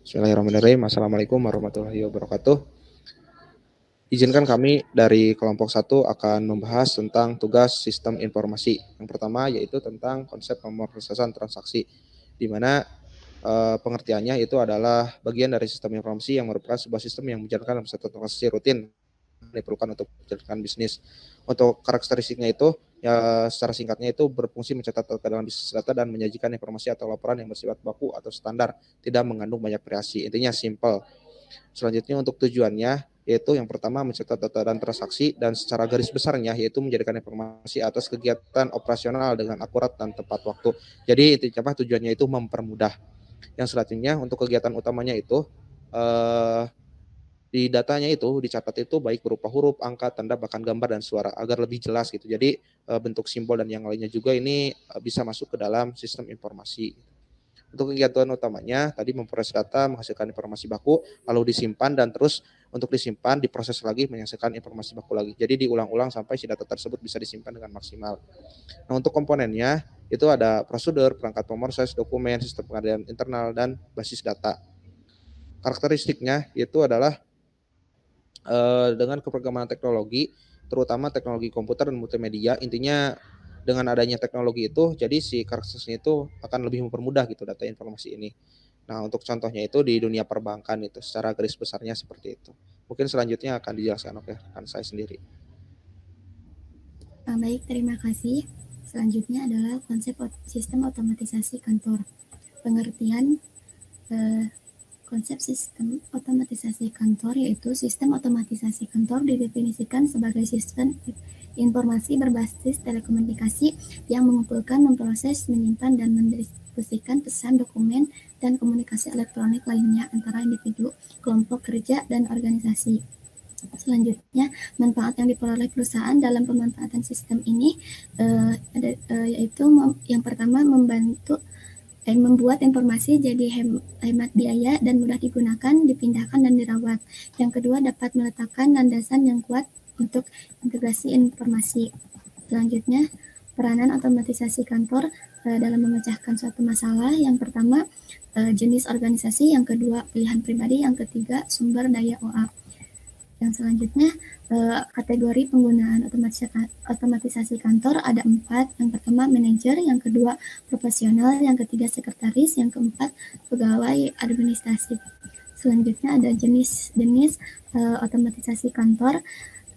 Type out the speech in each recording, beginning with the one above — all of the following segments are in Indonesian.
Bismillahirrahmanirrahim. Assalamualaikum warahmatullahi wabarakatuh. Izinkan kami dari kelompok 1 akan membahas tentang tugas sistem informasi. Yang pertama yaitu tentang konsep pemrosesan transaksi, di mana pengertiannya itu adalah bagian dari sistem informasi yang merupakan sebuah sistem yang menjalankan satu transaksi rutin diperlukan untuk menjalankan bisnis. Untuk karakteristiknya itu, ya secara singkatnya itu berfungsi mencatat dalam bisnis data dan menyajikan informasi atau laporan yang bersifat baku atau standar, tidak mengandung banyak variasi. Intinya simple. Selanjutnya untuk tujuannya, yaitu yang pertama mencatat data dan transaksi, dan secara garis besarnya yaitu menjadikan informasi atas kegiatan operasional dengan akurat dan tepat waktu. Jadi intinya tujuannya itu mempermudah. Yang selanjutnya untuk kegiatan utamanya itu eh, di datanya itu dicatat itu baik berupa huruf, angka, tanda, bahkan gambar dan suara agar lebih jelas gitu. Jadi bentuk simbol dan yang lainnya juga ini bisa masuk ke dalam sistem informasi. Untuk kegiatan utamanya tadi memproses data, menghasilkan informasi baku, lalu disimpan dan terus untuk disimpan, diproses lagi, menghasilkan informasi baku lagi. Jadi diulang-ulang sampai si data tersebut bisa disimpan dengan maksimal. Nah, untuk komponennya itu ada prosedur, perangkat pemroses, dokumen, sistem pengadaan internal, dan basis data. Karakteristiknya itu adalah dengan keberagaman teknologi, terutama teknologi komputer dan multimedia. Intinya dengan adanya teknologi itu, jadi si karakteristiknya itu akan lebih mempermudah gitu data informasi ini. Nah, untuk contohnya itu di dunia perbankan itu secara garis besarnya seperti itu. Mungkin selanjutnya akan dijelaskan oleh rekan saya sendiri. Baik, terima kasih. Selanjutnya adalah konsep sistem otomatisasi kantor. Pengertian konsep sistem otomatisasi kantor yaitu sistem otomatisasi kantor didefinisikan sebagai sistem informasi berbasis telekomunikasi yang mengumpulkan, memproses, menyimpan, dan mendistribusikan pesan, dokumen, dan komunikasi elektronik lainnya antara individu, kelompok kerja, dan organisasi. Selanjutnya, manfaat yang diperoleh perusahaan dalam pemanfaatan sistem ini yaitu yang pertama membuat informasi jadi hemat biaya dan mudah digunakan, dipindahkan, dan dirawat. Yang kedua, dapat meletakkan landasan yang kuat untuk integrasi informasi. Selanjutnya, peranan otomatisasi kantor dalam memecahkan suatu masalah. Yang pertama, jenis organisasi. Yang kedua, pilihan pribadi. Yang ketiga, sumber daya OA. Yang selanjutnya, kategori penggunaan otomatisasi kantor ada 4. Yang pertama, manajer. Yang kedua, profesional. Yang ketiga, sekretaris. Yang keempat, pegawai administratif. Selanjutnya ada jenis otomatisasi kantor.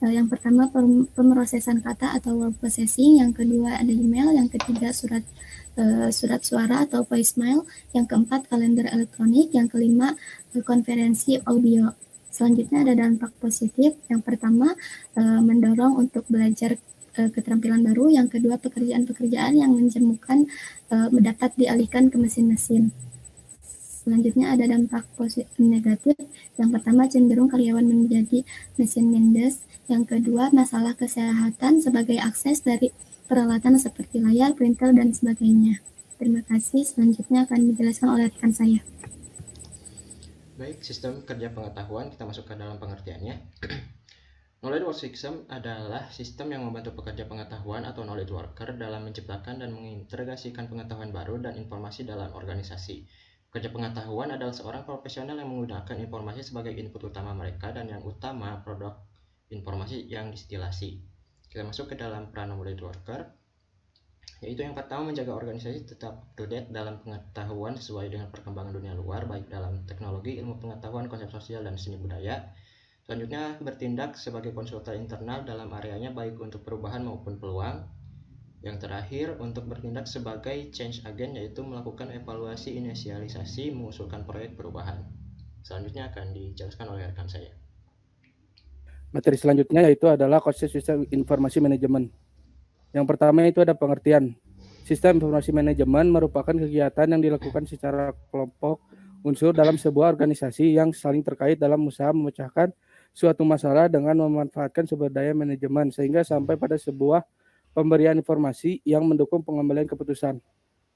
Yang pertama, pemrosesan kata atau word processing. Yang kedua, ada email. Yang ketiga, surat suara atau voicemail. Yang keempat, kalender elektronik. Yang kelima, konferensi audio. Selanjutnya ada dampak positif. Yang pertama, mendorong untuk belajar keterampilan baru. Yang kedua, pekerjaan-pekerjaan yang menjemukan dapat dialihkan ke mesin-mesin. Selanjutnya ada dampak negatif. Yang pertama, cenderung karyawan menjadi mesin mendes. Yang kedua, masalah kesehatan sebagai akses dari peralatan seperti layar, printer, dan sebagainya. Terima kasih. Selanjutnya akan dijelaskan oleh rekan saya. Baik, sistem kerja pengetahuan kita masuk ke dalam pengertiannya. Knowledge work system adalah sistem yang membantu pekerja pengetahuan atau knowledge worker dalam menciptakan dan mengintegrasikan pengetahuan baru dan informasi dalam organisasi. Pekerja pengetahuan adalah seorang profesional yang menggunakan informasi sebagai input utama mereka dan yang utama produk informasi yang distilasi. Kita masuk ke dalam peran knowledge worker, yaitu yang pertama menjaga organisasi tetap up to date dalam pengetahuan sesuai dengan perkembangan dunia luar, baik dalam teknologi, ilmu pengetahuan, konsep sosial, dan seni budaya. Selanjutnya, bertindak sebagai konsultan internal dalam areanya baik untuk perubahan maupun peluang. Yang terakhir, untuk bertindak sebagai change agent, yaitu melakukan evaluasi, inisialisasi, mengusulkan proyek perubahan. Selanjutnya akan dijelaskan oleh rekan saya. Materi selanjutnya yaitu adalah konsep sistem informasi manajemen. Yang pertama itu ada pengertian. Sistem informasi manajemen merupakan kegiatan yang dilakukan secara kelompok unsur dalam sebuah organisasi yang saling terkait dalam usaha memecahkan suatu masalah dengan memanfaatkan sumber daya manajemen sehingga sampai pada sebuah pemberian informasi yang mendukung pengambilan keputusan.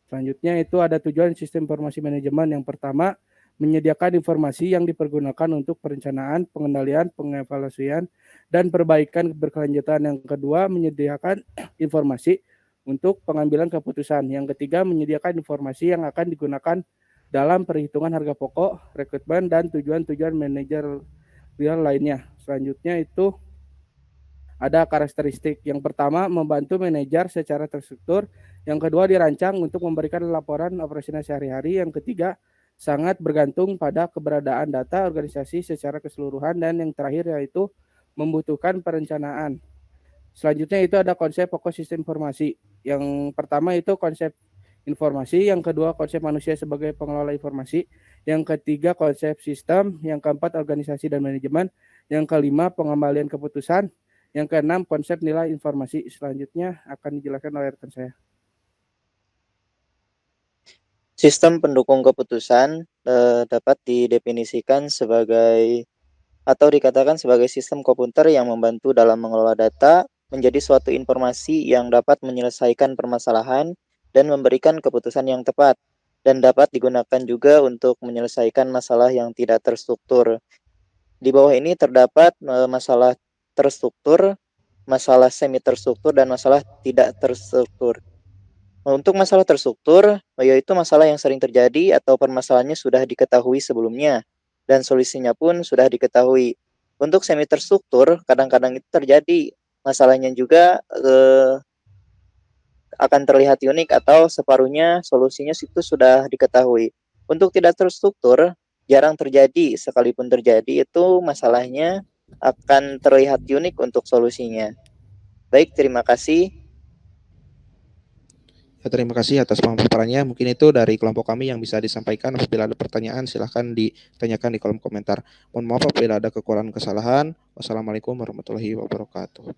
Selanjutnya itu ada tujuan sistem informasi manajemen. Yang pertama, menyediakan informasi yang dipergunakan untuk perencanaan, pengendalian, pengevaluasian, dan perbaikan berkelanjutan. Yang kedua, menyediakan informasi untuk pengambilan keputusan. Yang ketiga, menyediakan informasi yang akan digunakan dalam perhitungan harga pokok, rekrutmen, dan tujuan-tujuan manajerial lainnya. Selanjutnya itu ada karakteristik. Yang pertama, membantu manajer secara terstruktur. Yang kedua, dirancang untuk memberikan laporan operasional sehari-hari. Yang ketiga, sangat bergantung pada keberadaan data organisasi secara keseluruhan. Dan yang terakhir yaitu membutuhkan perencanaan. Selanjutnya itu ada konsep pokok sistem informasi. Yang pertama itu konsep informasi, yang kedua konsep manusia sebagai pengelola informasi, yang ketiga konsep sistem, yang keempat organisasi dan manajemen, yang kelima pengembalian keputusan, yang keenam konsep nilai informasi. Selanjutnya akan dijelaskan oleh rekan saya. Sistem pendukung keputusan dapat didefinisikan sebagai atau dikatakan sebagai sistem komputer yang membantu dalam mengelola data menjadi suatu informasi yang dapat menyelesaikan permasalahan dan memberikan keputusan yang tepat, dan dapat digunakan juga untuk menyelesaikan masalah yang tidak terstruktur. Di bawah ini terdapat masalah terstruktur, masalah semi terstruktur, dan masalah tidak terstruktur. Untuk masalah terstruktur, yaitu masalah yang sering terjadi atau permasalahannya sudah diketahui sebelumnya, dan solusinya pun sudah diketahui. Untuk semi terstruktur, kadang-kadang itu terjadi masalahnya juga akan terlihat unik atau separuhnya solusinya itu sudah diketahui. Untuk tidak terstruktur, jarang terjadi, sekalipun terjadi itu masalahnya akan terlihat unik untuk solusinya. Baik, terima kasih. Ya, terima kasih atas pemaparannya. Mungkin itu dari kelompok kami yang bisa disampaikan. Apabila ada pertanyaan, silahkan ditanyakan di kolom komentar. Mohon maaf apabila ada kekurangan kesalahan. Wassalamualaikum warahmatullahi wabarakatuh.